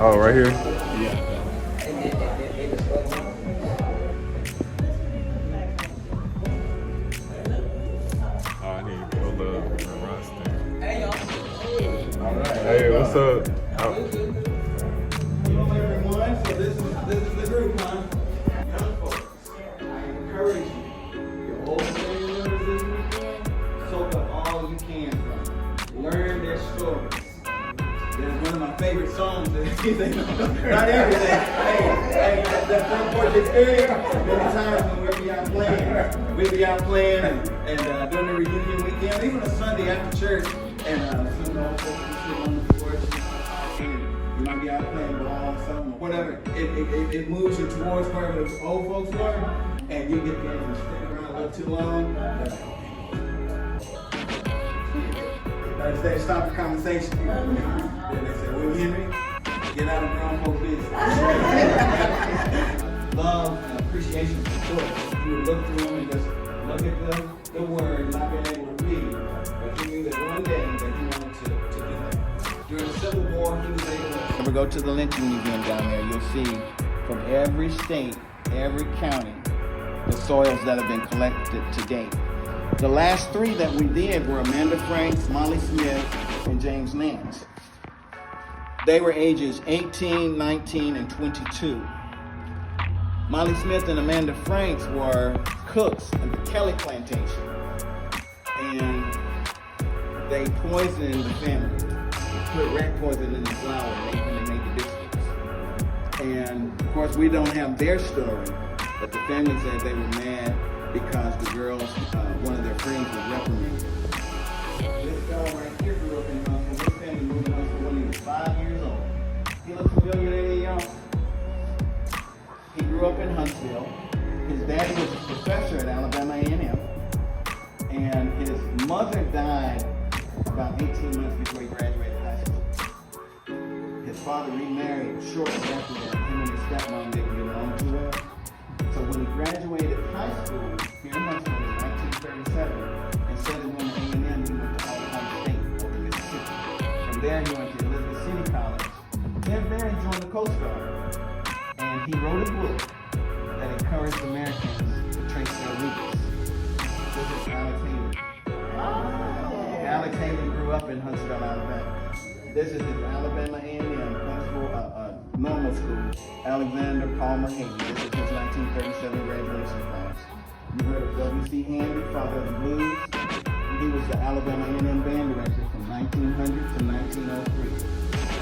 Oh, right here? Yeah. Oh, I need to pull up the roster. Hey, what's up? Oh. Hello, everyone. So this is the group, huh? Young folks, I encourage you. Your old family members this weekend, soak up all you can from them. Learn their stories. There's one of my favorite songs that not everything. Hey, that front porch experience. Many times when we'll be out playing, and during the reunion weekend, even a Sunday after church, and some old folks will sit on the porch, and you might be out playing ball, something, or whatever. It moves you towards where the old folks were, and you get there and stick around a little too long. They stop the conversation. Then they say, Willie Henry, get out of grown folk business. Love and appreciation for books. You would look through them and just look at the word, not being able to read. But he knew that one day that he wanted to do that. During the Civil War, he was able to... Ever go to the lynching museum down there, you'll see from every state, every county, the soils that have been collected to date. The last three that we did were Amanda Franks, Molly Smith, and James Nance. They were ages 18, 19, and 22. Molly Smith and Amanda Franks were cooks at the Kelly Plantation. And they poisoned the family. Put rat poison in the flour when they made the biscuits. And of course, we don't have their story, but the family said they were mad because the girls, one of their friends was reprimanded. This fellow right here grew up in Huntsville. His family moved to Huntsville when he was 5 years old. He looks familiar to any of y'all? He grew up in Huntsville. His daddy was a professor at Alabama A&M. And his mother died about 18 months before he graduated high school. His father remarried shortly after that. Him and his stepmom didn't get along too well. So when he graduated high school here in Huntsville in 1937, instead of going to A&M, he went to Alcorn State over Mississippi. From there, he went to Elizabeth City College. Then there, he joined the Coast Guard. And he wrote a book that encouraged Americans to trace their roots. This is Alex Haley. Alex Haley grew up in Huntsville, Alabama. This is his Alabama A&M Huntsville normal school, Alexander Palmer Haley. This is his 1937 graduation class. You heard of W.C. Handy, father of the blues. He was the Alabama A&M band director from 1900 to 1903.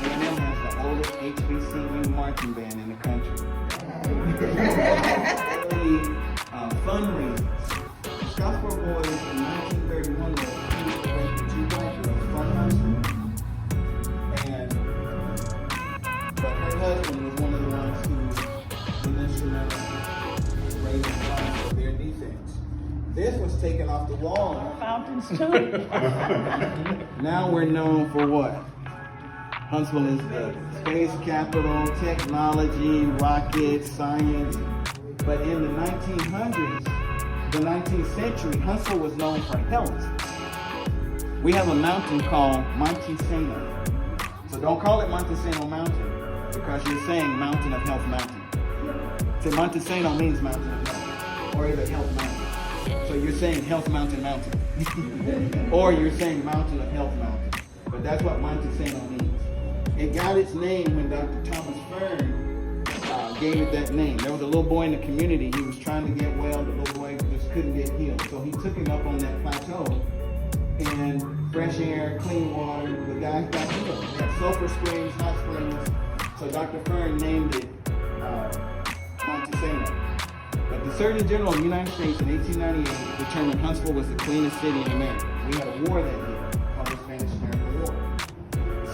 A&M has the oldest HBCU marching band in the country. Fundraisers. Scottsboro Boys in 1931 were accused of raping 2 white girls from Huntsville. But her husband was one of the ones who was instrumental in raising funds for their defense. This was taken off the wall. Fountains too. Now we're known for what? Huntsville is the space capital, technology, rockets, science. But in the 1900s, the 19th century, Huntsville was known for health. We have a mountain called Montesano. So don't call it Montesano Mountain, because you're saying Mountain of Health Mountain. So Montesano means Mountain of Health, or either Health Mountain. So you're saying Health Mountain Mountain. Or you're saying Mountain of Health Mountain. But that's what Montesano means. It got its name when Dr. Thomas Fern gave it that name. There was a little boy in the community. He was trying to get well. The little boy just couldn't get healed. So he took him up on that plateau. And fresh air, clean water, the guys got healed. They had sulfur springs, hot springs. So Dr. Fern named it Montesano. But the Surgeon General of the United States in 1898 determined Huntsville was the cleanest city in America. We had a war that year called the Spanish-American War.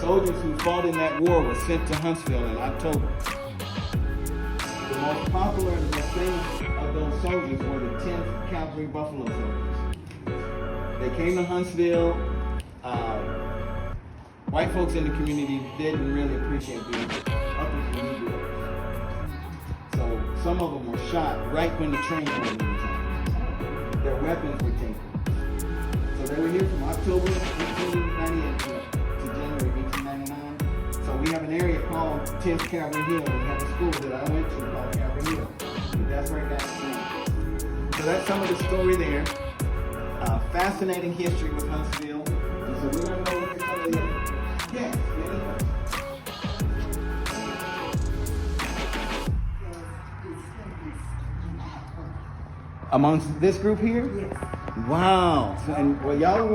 Soldiers who fought in that war were sent to Huntsville in October. The most popular and most famous of those soldiers were the 10th Cavalry Buffalo Soldiers. They came to Huntsville. White folks in the community didn't really appreciate being upper Negroes. So some of them were shot right when the train was in. Their weapons were taken. So they were here from October 1898 to January 1899. So we have have an area called 10th Calvary Hill. We have a school that I went to called Calvary Hill. That's right down the street. So that's some of the story there. Fascinating history with Huntsville. So we're going to go look at some of the... Yes, amongst this group here? Yes. Wow. So, and well, y'all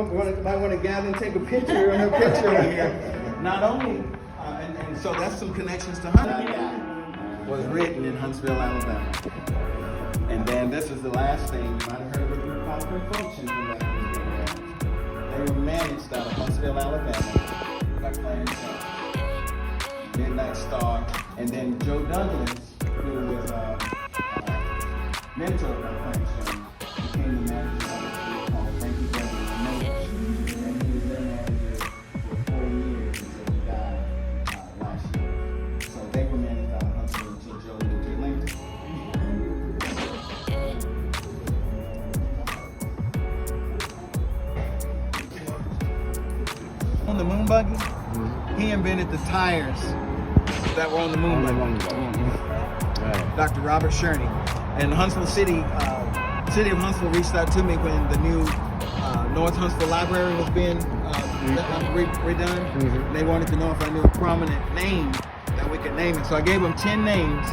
might want to gather and take a picture in her picture right here. Not only, and so that's some connections to Huntsville. Was written in Huntsville, Alabama. And then this is the last thing you might have heard of the Conquering Function from that. They were managed out of Huntsville, Alabama by Clarence Jones, Midnight Star, and then Joe Douglas, who was mentored by Clarence Jones, became the manager of a group called Frankie Beverly and Motors. And he was their manager for 4 years until he died last year. So they were managed out of Huntsville until Joe moved to Atlanta. On the moon buggy, he invented the tires that were on the moon buggy. Dr. Robert Sherney. And Huntsville City of Huntsville reached out to me when the new North Huntsville Library was being redone. They wanted to know if I knew a prominent name that we could name it. So I gave them 10 names.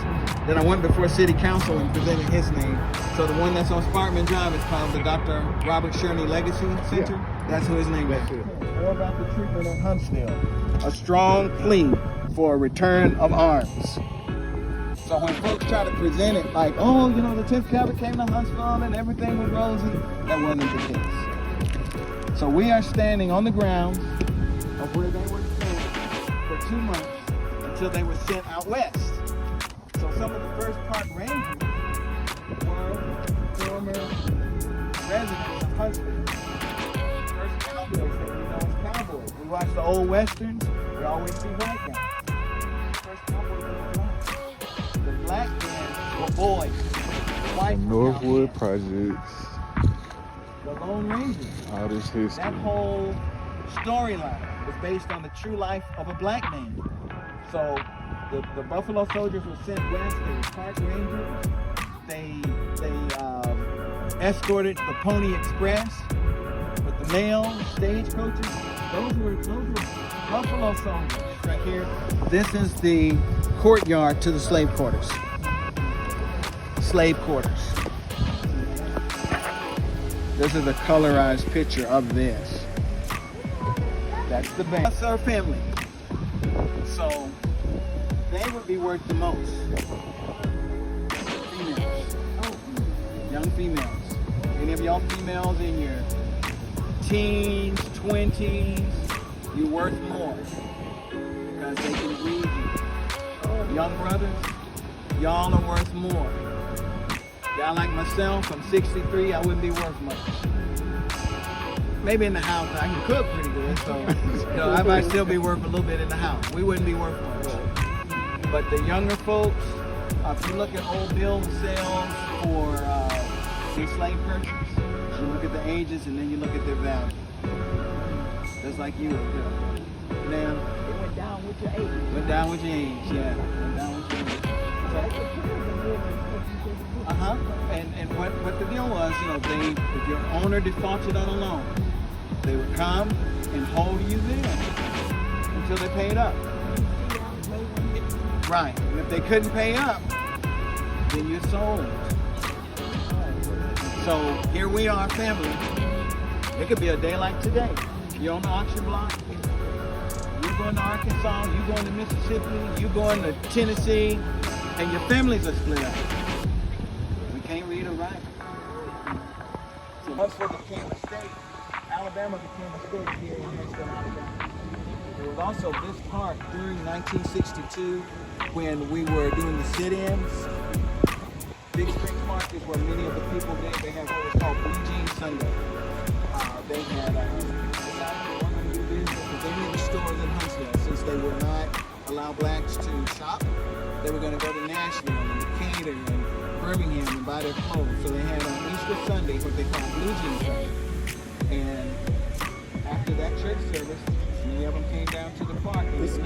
Then I went before City Council and presented his name. So the one that's on Sparkman Drive is called the Dr. Robert Sherney Legacy Center. Yeah. That's who his name is. More about the treatment of Huntsville. A strong plea for a return of arms. So when folks try to present it like, oh, you know, the 10th Cavalry came to Huntsville and everything was rosy, that wasn't the case. So we are standing on the grounds of where they were staying for 2 months until they were sent out west. So some of the first park rangers were former residents of Huntsville. First cowboys that we know as cowboys. We watch the old westerns, we always see white guys. First cowboys were black. The black men were boys. The white Northwood Projects. The Lone Rangers. All this history. That whole storyline was based on the true life of a black man. So the Buffalo Soldiers were sent west. They were park rangers. They escorted the Pony Express with the mail stagecoaches. Those were Buffalo Soldiers right here. This is the courtyard to the slave quarters. Slave quarters. This is a colorized picture of this. That's the band. That's our family. So they would be worth the most. Females. Young females. Any of y'all females in your teens, 20s, you're worth more. Because they can read you. Young brothers, y'all are worth more. Y'all like myself, I'm 63, I wouldn't be worth much. Maybe in the house, I can cook pretty good, so you know, I might still be worth a little bit in the house. We wouldn't be worth much. But the younger folks, if you look at old bills of sales for the slave purchase, you look at the ages and then you look at their value. Just like you would do. Now, It went down with your age. went down with your age, yeah. Went down with your age. And what the deal was, you know, if your owner defaulted on a loan, they would come and hold you there until they paid up. Right. And if they couldn't pay up, then you're sold. So here we are, family. It could be a day like today. You're on the auction block. You're going to Arkansas. You're going to Mississippi. You're going to Tennessee. And your families are split up. We can't read or write. So Huntsville became a state. Alabama became a state here in Huntsville, Alabama. There was also this park during 1962 when we were doing the sit-ins. Big Spring Park is where many of the people they have what was called Blue Jean Sunday. They had decided they weren't going to do business with any of the stores in Huntsville since they would not allow blacks to shop. They were going to go to Nashville and Decatur and Birmingham and buy their clothes. So they had on Easter Sunday what they call Blue Jean Sunday. And after that church service, many of them came down to the park. This